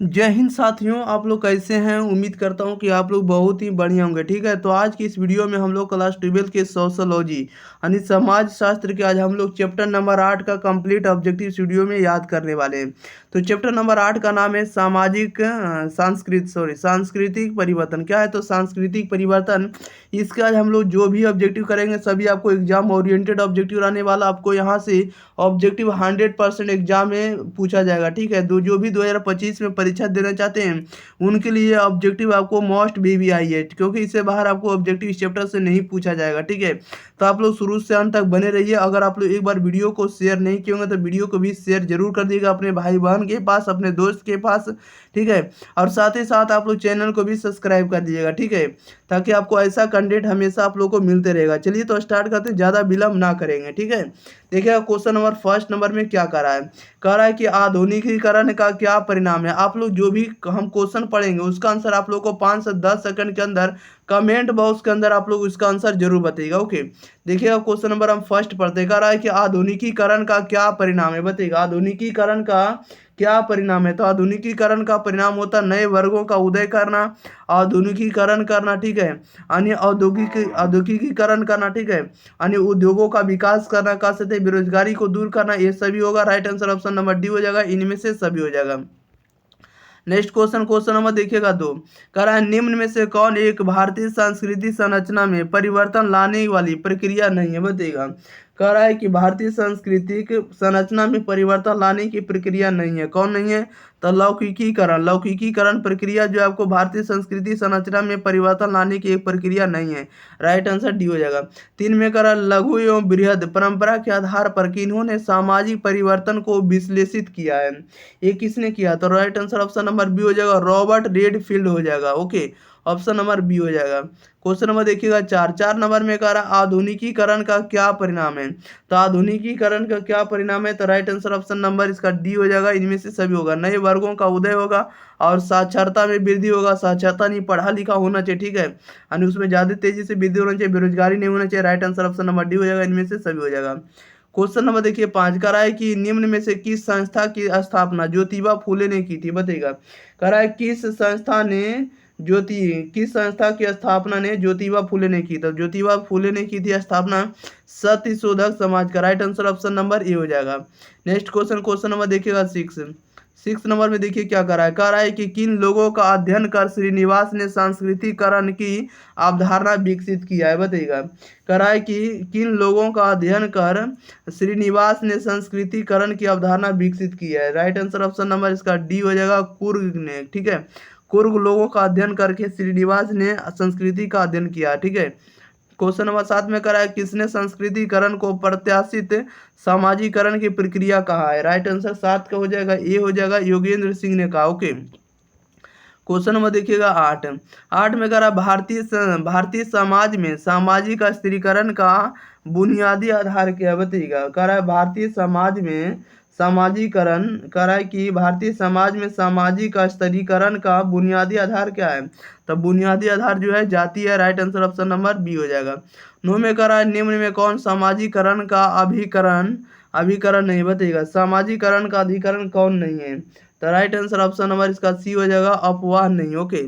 जय हिंद साथियों, आप लोग कैसे हैं। उम्मीद करता हूं कि आप लोग बहुत ही बढ़िया होंगे। ठीक है, तो आज की इस वीडियो में हम लोग क्लास 12 के सोशोलॉजी यानी समाज शास्त्र के आज हम लोग चैप्टर नंबर 8 का कंप्लीट ऑब्जेक्टिव वीडियो में याद करने वाले हैं। तो चैप्टर नंबर 8 का नाम है सामाजिक सांस्कृतिक परिवर्तन। क्या है तो सांस्कृतिक परिवर्तन। इसके आज हम लोग जो भी ऑब्जेक्टिव करेंगे सभी आपको एग्जाम ओरिएंटेड ऑब्जेक्टिव रहने वाला। आपको यहाँ से ऑब्जेक्टिव 100% एग्जाम में पूछा जाएगा। ठीक है, जो भी 2025 में परीक्षा देना चाहते हैं उनके लिए ऑब्जेक्टिव आपको मोस्ट VVI है, क्योंकि इससे बाहर आपको ऑब्जेक्टिव इस चैप्टर से नहीं पूछा जाएगा। ठीक है, तो आप लोग शुरू से अंत तक बने रहिए। अगर आप लोग एक बार वीडियो को शेयर नहीं किए होंगे तो वीडियो को भी शेयर जरूर कर दीजिएगा अपने भाई बहन के पास, अपने दोस्त के पास। ठीक है, और साथ ही साथ आप लोग चैनल को भी सब्सक्राइब कर दीजिएगा। ठीक है, ताकि आपको ऐसा कंटेंट हमेशा आप लोग को मिलते रहेगा। चलिए तो स्टार्ट करते हैं, ज़्यादा विलम्ब ना करेंगे। ठीक है, देखिएगा क्वेश्चन नंबर फर्स्ट नंबर में क्या कह रहा है कि आधुनिकीकरण का क्या परिणाम है। आप लोग जो भी हम क्वेश्चन पढ़ेंगे उसका आंसर आप लोग को 5 से 10 सेकंड के अंदर कमेंट बॉक्स के अंदर आप लोग उसका आंसर जरूर बताइएगा। ओके, देखिएगा क्वेश्चन नंबर हम फर्स्ट पढ़ते हैं। कह रहा है कि आधुनिकीकरण का क्या परिणाम है, बताइएगा आधुनिकीकरण का क्या परिणाम है। तो आधुनिकीकरण का परिणाम होता है नए वर्गों का उदय करना, आधुनिकीकरण करना। ठीक है, अन्य औद्योगिकीकरण करना। ठीक है, अन्य उद्योगों का विकास करना, कह सकते हैं बेरोजगारी को दूर करना। ये सभी होगा। Right answer option number D हो जाएगा, इनमें से सभी हो जाएगा। नेक्स्ट क्वेश्चन नंबर देखिएगा दो। कह रहा है निम्न में से कौन एक भारतीय सांस्कृतिक संरचना में परिवर्तन लाने वाली प्रक्रिया नहीं है, बताइएगा। कह रहा है कि भारतीय सांस्कृतिक संरचना में परिवर्तन लाने की प्रक्रिया नहीं है। कौन नहीं है तो लौकिकीकरण प्रक्रिया जो है आपको भारतीय संस्कृति संरचना में परिवर्तन लाने की एक प्रक्रिया नहीं है। राइट आंसर डी हो जाएगा। 3 में कह रहा है लघु एवं बृहद परंपरा के आधार पर किन्होंने सामाजिक परिवर्तन को विश्लेषित किया है। ये किसने किया, तो right answer option number B हो जाएगा, रॉबर्ट रेडफील्ड हो जाएगा। ओके, ऑप्शन नंबर बी हो जाएगा। क्वेश्चन नंबर देखिएगा 4 नंबर में कह रहा आधुनिकीकरण का क्या परिणाम है। तो आधुनिकीकरण का क्या परिणाम है, तो राइट आंसर ऑप्शन नंबर इसका डी हो जाएगा, इनमें से सभी होगा। नए वर्गों का उदय होगा और साक्षरता में वृद्धि होगा। साक्षरता नहीं, पढ़ा लिखा होना चाहिए। ठीक है, यानी उसमें ज्यादा तेजी से वृद्धि होना चाहिए, बेरोजगारी नहीं होना चाहिए। Right answer option number D हो जाएगा, इनमें से सभी हो जाएगा। क्वेश्चन नंबर देखिए 5 कह रहा है कि निम्न में से किस संस्था की स्थापना ज्योतिबा फूले ने की थी, बताइएगा। कह रहा है किस संस्था की स्थापना ने ज्योतिबा फूले ने की। तो ज्योतिबा फूले ने की थी स्थापना सत्य शोधक समाज का। Right answer option number A हो जाएगा। नेक्स्ट क्वेश्चन नंबर देखिएगा 6 नंबर में देखिए क्या कह रहा है कि किन लोगों का अध्ययन कर श्रीनिवास ने सांस्कृतिकरण की अवधारणा विकसित किया है, बताइएगा। कह रहा है कि किन लोगों का अध्ययन कर श्रीनिवास ने संस्कृतिकरण की अवधारणा विकसित किया है। राइट आंसर ऑप्शन नंबर इसका डी हो जाएगा, कुर्ग ने। ठीक है, कुर्ग लोगों का अध्ययन करके श्रीनिवास ने संस्कृति का अध्ययन किया। ठीक है, क्वेश्चन नंबर 7 में करा है किसने संस्कृतिकरण को प्रत्याशित सामाजिकरण की प्रक्रिया कहा है। राइट आंसर 7 का हो जाएगा, ए हो जाएगा, योगेंद्र सिंह ने कहा। ओके, क्वेश्चन नंबर देखिएगा 8 में करा भारतीय समाज में सामाजिक स्थिरीकरण का बुनियादी आधार क्या है, बताइएगा। कह रहा है भारतीय समाज में सामाजिकरण, कह रहा है कि भारतीय समाज में सामाजिक स्थिरीकरण का बुनियादी आधार क्या है। तो बुनियादी आधार जो है जाति है। Right answer option number B हो जाएगा। 9 में कह रहा है निम्न में कौन सामाजिकरण का अभिकरण अभिकरण नहीं, बताइएगा। सामाजिकरण का अधिकरण कौन नहीं है, तो राइट आंसर ऑप्शन नंबर इसका सी हो जाएगा, अपवाह नहीं। ओके,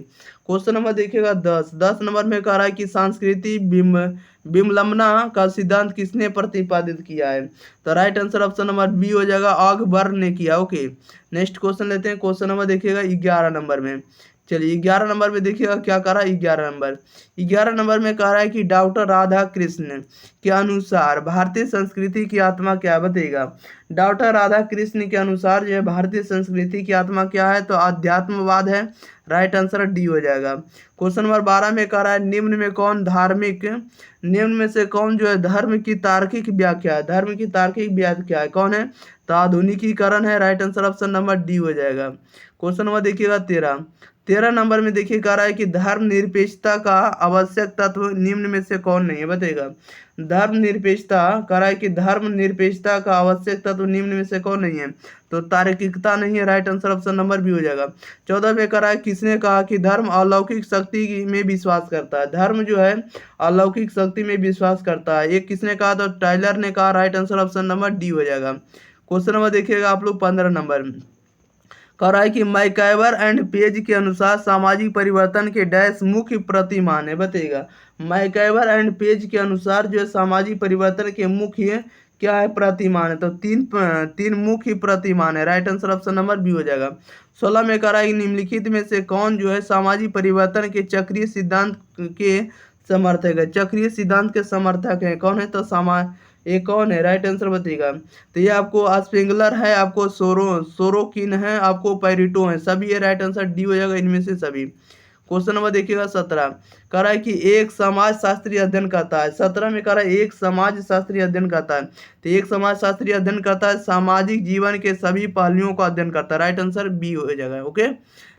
क्वेश्चन नंबर देखिएगा 10 नंबर में कह रहा है कि सांस्कृतिक विमलम्बना का सिद्धांत किसने प्रतिपादित किया है। तो right answer option number B हो जाएगा, अकबर ने किया। ओके, नेक्स्ट क्वेश्चन लेते हैं। क्वेश्चन नंबर देखिएगा 11 नंबर में। चलिए 11 नंबर में देखिएगा क्या कह रहा है। 11 नंबर में कह रहा है कि डॉक्टर राधा कृष्ण के अनुसार भारतीय संस्कृति की आत्मा क्या है, बताइएगा। डॉक्टर राधा कृष्ण के अनुसार जो है भारतीय संस्कृति की आत्मा क्या है, तो अध्यात्मवाद है। राइट आंसर डी हो जाएगा। क्वेश्चन नंबर 12 में कह रहा है निम्न में से कौन जो है धर्म की तार्किक व्याख्या है। धर्म की तार्किक व्याख्या है कौन है, तो आधुनिकीकरण है। Right answer option number D हो जाएगा। क्वेश्चन नंबर देखिएगा 13 नंबर में देखिए कह रहा है कि धर्मनिरपेक्षता का आवश्यक तत्व निम्न में से कौन नहीं है, बताइएगा। धर्मनिरपेक्षता, कह रहा है कि धर्मनिरपेक्षता का आवश्यक तत्व निम्न में से कौन नहीं है, तो तार्किकता नहीं है। Right answer option number B हो जाएगा। 14 में कह रहा है किसने कहा कि धर्म अलौकिक शक्ति में विश्वास करता है। धर्म जो है अलौकिक शक्ति में विश्वास करता है, ये किसने कहा, तो टाइलर ने कहा। Right answer option number D हो जाएगा। क्वेश्चन नंबर देखिएगा आप लोग 15 नंबर। कह रहा है कि मैकइवर एंड पेज के अनुसार सामाजिक परिवर्तन के डैश मुख्य प्रतिमान है, बताइएगा। मैकइवर एंड पेज के अनुसार जो है सामाजिक परिवर्तन के मुख्य क्या है, प्रतिमान है। तो तीन मुख्य प्रतिमान है। Right answer option number B हो जाएगा। 16 में कह रहा है कि निम्नलिखित में से कौन जो है सामाजिक परिवर्तन के चक्रीय सिद्धांत के समर्थक है। चक्रीय सिद्धांत के समर्थक है कौन है, तो ये कौन है, राइट आंसर बताइएगा। तो ये आपको स्प्रिंगलर है, आपको सोरोकिन है, आपको पैरिटो है, सभी ये राइट आंसर डी हो जाएगा इनमें से सभी। क्वेश्चन नंबर देखिएगा 17, कह रहा है कि एक समाज शास्त्रीय अध्ययन करता है। 17 में कह रहा है एक समाज शास्त्रीय अध्ययन करता है। तो एक समाज शास्त्रीय अध्ययन करता है सामाजिक जीवन के सभी पहलुओं का अध्ययन करता है। राइट आंसर बी हो जाएगा। ओके,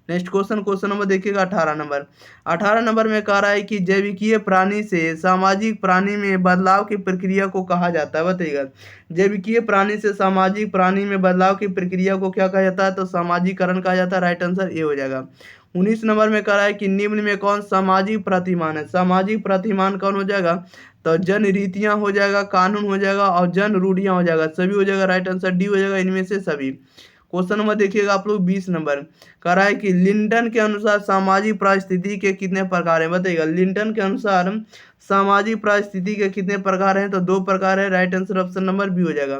नेक्स्ट क्वेश्चन नंबर देखिएगा 18 नंबर। 18 नंबर में कह रहा है कि जैविकीय प्राणी से सामाजिक प्राणी में बदलाव की प्रक्रिया को कहा जाता है, बताइएगा। जैविकीय प्राणी से सामाजिक प्राणी में बदलाव की प्रक्रिया को क्या कहा जाता है, तो सामाजिकरण कहा जाता है। राइट आंसर ए हो जाएगा। 19 नंबर में कह रहा है कि निम्न में कौन सामाजिक प्रतिमान है। सामाजिक प्रतिमान कौन हो जाएगा, तो जन रीतियां हो जाएगा, कानून हो जाएगा और जन रूढ़ियां हो जाएगा, सभी हो जाएगा। राइट आंसर डी हो जाएगा इनमें से सभी। क्वेश्चन नंबर देखिएगा आप लोग 20 नंबर, कह रहा है कि लिंटन के अनुसार सामाजिक परिस्थिति के कितने प्रकार हैं, बताइएगा। लिंटन के अनुसार सामाजिक परिस्थिति के कितने प्रकार हैं, तो 2 प्रकार है। Right answer option number B हो जाएगा।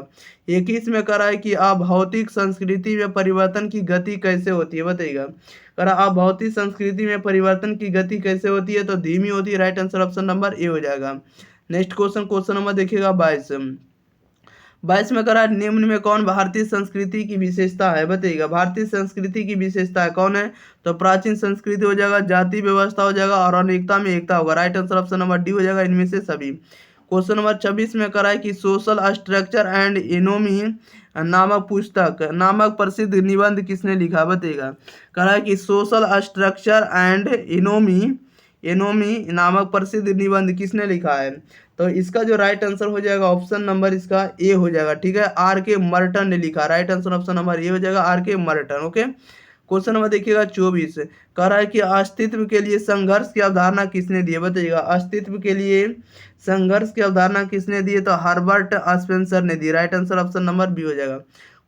21 में कह रहा है कि अभौतिक संस्कृति में परिवर्तन की गति कैसे होती है, बताइएगा। कह रहा अभौतिक संस्कृति में परिवर्तन की गति कैसे होती है, तो धीमी होती है। Right answer option number A हो जाएगा। नेक्स्ट क्वेश्चन नंबर देखिएगा 22 में करा निम्न में कौन भारतीय संस्कृति की विशेषता है, बताइएगा। भारतीय संस्कृति की विशेषता है कौन है, तो प्राचीन संस्कृति हो जाएगा, जाति व्यवस्था हो जाएगा और अनेकता में एकता होगा। Right answer option number D हो जाएगा इनमें से सभी। क्वेश्चन नंबर 26 में करा है कि सोशल स्ट्रक्चर एंड इकोनॉमी नामक प्रसिद्ध निबंध किसने लिखा, बताइएगा। करा है कि सोशल स्ट्रक्चर एंड इकोनॉमी नामक प्रसिद्ध निबंध किसने लिखा है, तो इसका जो राइट आंसर हो जाएगा ऑप्शन नंबर इसका ए हो जाएगा। ठीक है, आर के मर्टन ने लिखा। Right answer option number A हो जाएगा, आर के मर्टन। ओके, क्वेश्चन नंबर देखिएगा 24, कह रहा है कि अस्तित्व के लिए संघर्ष की अवधारणा किसने दी है, बताइएगा। अस्तित्व के लिए संघर्ष की अवधारणा किसने दी है, तो हर्बर्ट स्पेंसर ने दी। Right answer option number B हो जाएगा।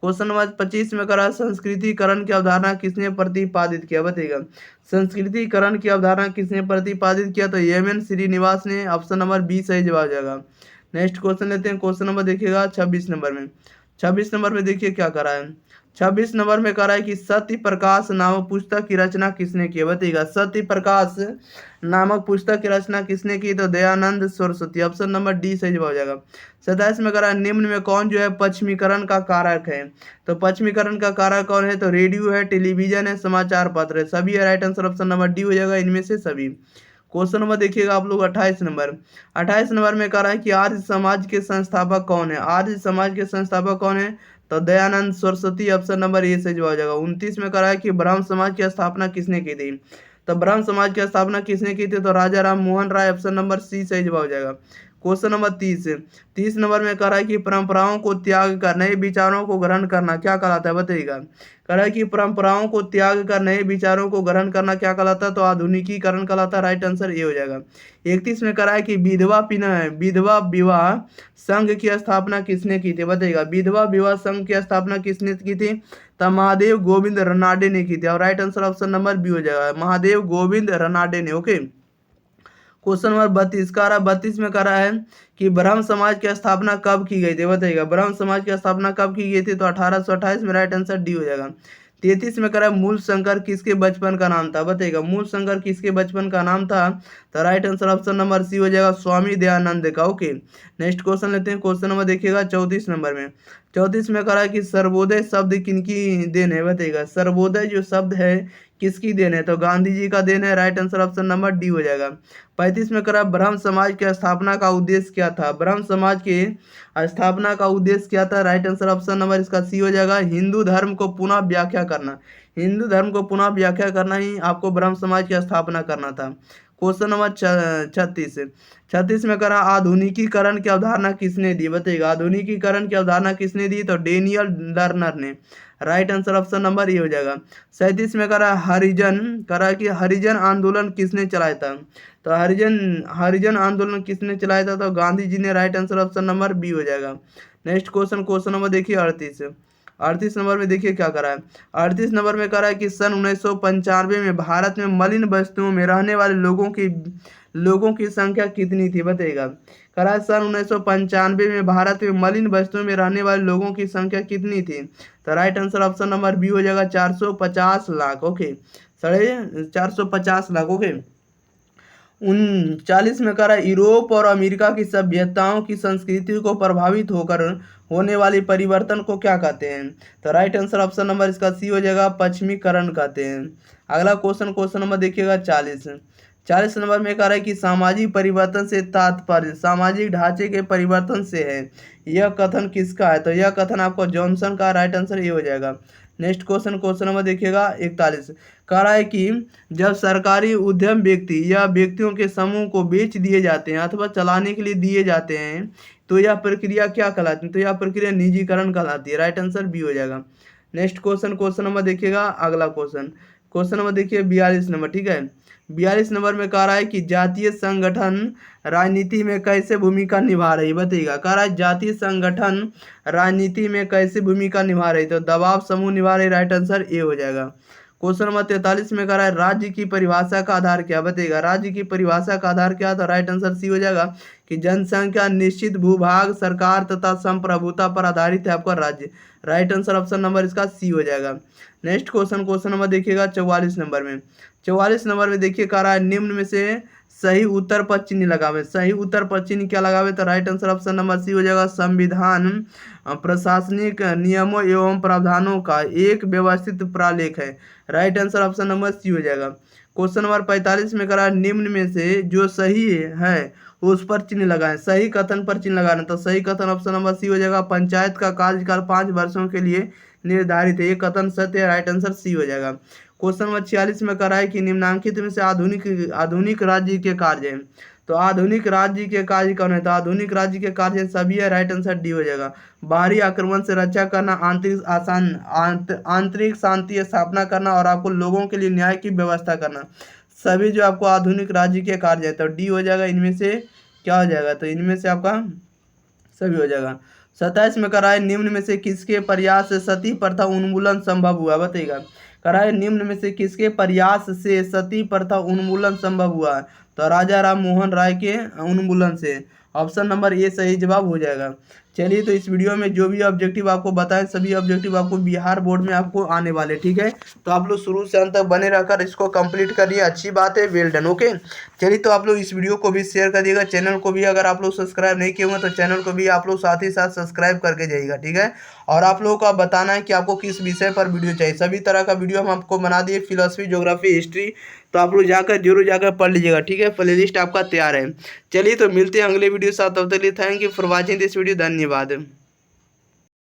क्वेश्चन नंबर 25 में करा संस्कृतिकरण की अवधारणा किसने प्रतिपादित किया, बताइएगा। संस्कृतिकरण की अवधारणा किसने प्रतिपादित किया, तो एम.एन. श्रीनिवास ने। ऑप्शन नंबर बी सही जवाब जाएगा। नेक्स्ट क्वेश्चन लेते हैं। क्वेश्चन नंबर देखिएगा 26 नंबर में। 26 नंबर में देखिए क्या करा है। 26 नंबर में कह रहा है कि सत्य प्रकाश नामक पुस्तक की रचना किसने की, बताइएगा। सत्य प्रकाश नामक पुस्तक की रचना किसने की, तो Dayanand Saraswati. Option number D सही जवाब हो जाएगा। 27 में कह रहा है निम्न में कौन जो है पश्चिमीकरण का कारक है, तो पश्चिमीकरण का कारक कौन है, तो रेडियो है, टेलीविजन है, समाचार पत्र है, सभी है। Right answer option number D हो जाएगा इनमें से सभी। क्वेश्चन नंबर देखिएगा आप लोग 28 नंबर। 28 नंबर में कह रहा है कि आर्य समाज के संस्थापक कौन है। आर्य समाज के संस्थापक कौन है, तो Dayanand Saraswati. Option number A से जवाब हो जाएगा। 29 में कह रहा है कि ब्राह्मण समाज की स्थापना किसने की थी, तो ब्राह्मण समाज की स्थापना किसने की थी, तो राजा राम मोहन राय। ऑप्शन नंबर सी सही जवाब हो जाएगा। क्वेश्चन नंबर 30 नंबर में कह रहा है कि परंपराओं को त्याग कर नए विचारों को ग्रहण करना क्या कहलाता है, बताइएगा। कह रहा है कि परंपराओं को त्याग कर नए विचारों को ग्रहण करना क्या कहलाता है, तो आधुनिकीकरण कहलाता है। राइट आंसर ए हो जाएगा। 31 में कह रहा है कि विधवा विवाह संघ की स्थापना किसने की थी, बताइएगा। विधवा विवाह संघ की स्थापना किसने की थी, तो महादेव गोविंद रनाडे ने की थी। और right answer option number B हो जाएगा, महादेव गोविंद रनाडे ने। ओके, क्वेश्चन नंबर 32 का रहा 32 में कह रहा है कि ब्रह्म समाज की स्थापना कब की गई थी, बताइएगा। ब्रह्म समाज की स्थापना कब की गई थी, तो 1828 में। राइट आंसर डी हो जाएगा। 33 में कह रहा है मूल शंकर किसके बचपन का नाम था, बताइएगा। मूल शंकर किसके बचपन का नाम था, तो right answer option number C हो जाएगा, स्वामी दयानंद का। ओके, नेक्स्ट क्वेश्चन लेते हैं। क्वेश्चन नंबर देखिएगा 34 नंबर में। 34 में कह रहा है कि सर्वोदय शब्द किनकी देन है, बताइएगा। सर्वोदय जो शब्द है किसकी देन है, तो गांधी जी का देन है। Right answer option number D हो जाएगा। 35 में करा ब्रह्म समाज की स्थापना का उद्देश्य क्या था, ब्रह्म समाज के स्थापना का उद्देश्य क्या था। राइट आंसर ऑप्शन नंबर इसका सी हो जाएगा, हिंदू धर्म को पुनः व्याख्या करना। हिंदू धर्म को पुनः व्याख्या करना ही आपको ब्रह्म समाज की स्थापना करना था। क्वेश्चन नंबर 36 में करा आधुनिकीकरण की अवधारणा किसने दी, बताइएगा। आधुनिकीकरण की अवधारणा किसने दी, तो डेनियल लर्नर ने। राइट आंसर ऑप्शन नंबर ये हो जाएगा। 37 में करा कि हरिजन आंदोलन किसने चलाया था, तो हरिजन आंदोलन किसने चलाया था, तो गांधी जी ने। Right answer option number B हो जाएगा। नेक्स्ट क्वेश्चन नंबर देखिए 38 38 नंबर में देखिए क्या करा है। 38 नंबर में करा है कि सन 1995 में भारत में मलिन बस्तियों में रहने वाले लोगों की संख्या कितनी थी बताइएगा। करा है सन 1995 में भारत में मलिन बस्तियों में रहने वाले लोगों की संख्या कितनी थी। तो right answer option number B हो जाएगा 450 लाख। ओके, 450 लाख। ओके, 39 में करा यूरोप और अमेरिका की सभ्यताओं की संस्कृति को प्रभावित होकर होने वाले परिवर्तन को क्या कहते हैं। तो राइट आंसर ऑप्शन नंबर इसका सी हो जाएगा, पश्चिमीकरण कहते हैं। अगला क्वेश्चन नंबर देखिएगा 40 नंबर में कह रहा है कि सामाजिक परिवर्तन से तात्पर्य सामाजिक ढांचे के परिवर्तन से है, यह कथन किसका है। तो यह कथन आपको जॉनसन का, राइट आंसर ये हो जाएगा। नेक्स्ट क्वेश्चन नंबर देखिएगा 41, कह रहा है कि जब सरकारी उद्यम व्यक्ति या व्यक्तियों के समूह को बेच दिए जाते हैं अथवा चलाने के लिए दिए जाते हैं तो यह प्रक्रिया क्या कहलाती है। तो यह प्रक्रिया निजीकरण कहलाती है। राइट आंसर बी हो जाएगा। नेक्स्ट क्वेश्चन नंबर देखिएगा। अगला क्वेश्चन नंबर देखिए 42 नंबर। ठीक है, 42 नंबर में कह रहा है कि जातीय संगठन राजनीति में कैसे भूमिका निभा रही बताइएगा। कह रहा है जातीय संगठन राजनीति में कैसे भूमिका निभा रही, तो दबाव समूह निभा रही। राइट आंसर ए हो जाएगा। क्वेश्चन नंबर 43 में कह रहा है राज्य की परिभाषा का आधार क्या बताइएगा। राज्य की परिभाषा का आधार क्या, तो राइट आंसर सी हो जाएगा कि जनसंख्या, निश्चित भूभाग, सरकार तथा संप्रभुता पर आधारित है आपका राज्य। राइट आंसर ऑप्शन नंबर इसका सी हो जाएगा। नेक्स्ट क्वेश्चन नंबर देखिएगा 44 नंबर में। 44 नंबर में देखिए कह रहा है निम्न में से सही उत्तर पर चिन्ह लगावे। सही उत्तर पर चिन्ह क्या लगावे, तो right answer option number C हो जाएगा। संविधान प्रशासनिक नियमों एवं प्रावधानों का एक व्यवस्थित प्रालेख है। Right answer option number C हो जाएगा। क्वेश्चन नंबर 45 में करा निम्न में से जो सही है उस पर चिन्ह लगाएं। सही कथन पर चिन्ह लगाना, तो सही कथन ऑप्शन नंबर सी हो जाएगा। पंचायत का कार्यकाल 5 वर्षों के लिए निर्धारित है, ये कथन सत्य है। राइट आंसर सी हो जाएगा। क्वेश्चन नंबर 46 में करा है कि निम्नांकित में से आधुनिक राज्य के कार्य हैं। तो आधुनिक राज्य के कार्य कौन है, तो आधुनिक राज्य के कार्य सभी है। राइट आंसर डी हो जाएगा। बाहरी आक्रमण से रक्षा करना, आंतरिक शांति स्थापना करना और आपको लोगों के लिए न्याय की व्यवस्था करना, सभी जो आपको आधुनिक राज्य के कार्य है। तो डी हो जाएगा। इनमें से क्या हो जाएगा, तो इनमें से आपका सभी हो जाएगा। 27 में करा है निम्न में से किसके प्रयास से सती प्रथा उन्मूलन संभव हुआ बताइएगा। करा है निम्न में से किसके प्रयास से सती प्रथा उन्मूलन संभव हुआ, तो राजा राम मोहन राय के उन्मूलन से। ऑप्शन नंबर ए सही जवाब हो जाएगा। चलिए, तो इस वीडियो में जो भी ऑब्जेक्टिव आपको बताएं सभी ऑब्जेक्टिव आपको बिहार बोर्ड में आपको आने वाले। ठीक है, तो आप लोग शुरू से अंत तक बने रहकर इसको कंप्लीट करिए। अच्छी बात है, वेल डन। ओके, चलिए, तो आप लोग इस वीडियो को भी शेयर कर दिएगा। चैनल को भी अगर आप लोग सब्सक्राइब नहीं किए हुए तो चैनल को भी आप लोग साथ ही साथ सब्सक्राइब करके जाइएगा। ठीक है, और आप लोगों का बताना है कि आपको किस विषय पर वीडियो चाहिए। सभी तरह का वीडियो हम आपको बना दिए, फिलोसफी, ज्योग्राफी, हिस्ट्री, तो आप लोग जरूर जाकर पढ़ लीजिएगा। ठीक है, प्ले लिस्ट आपका तैयार है। चलिए, तो मिलते हैं अगले वीडियो साथ, तब तक के लिए thank you for watching this video. धन्यवाद।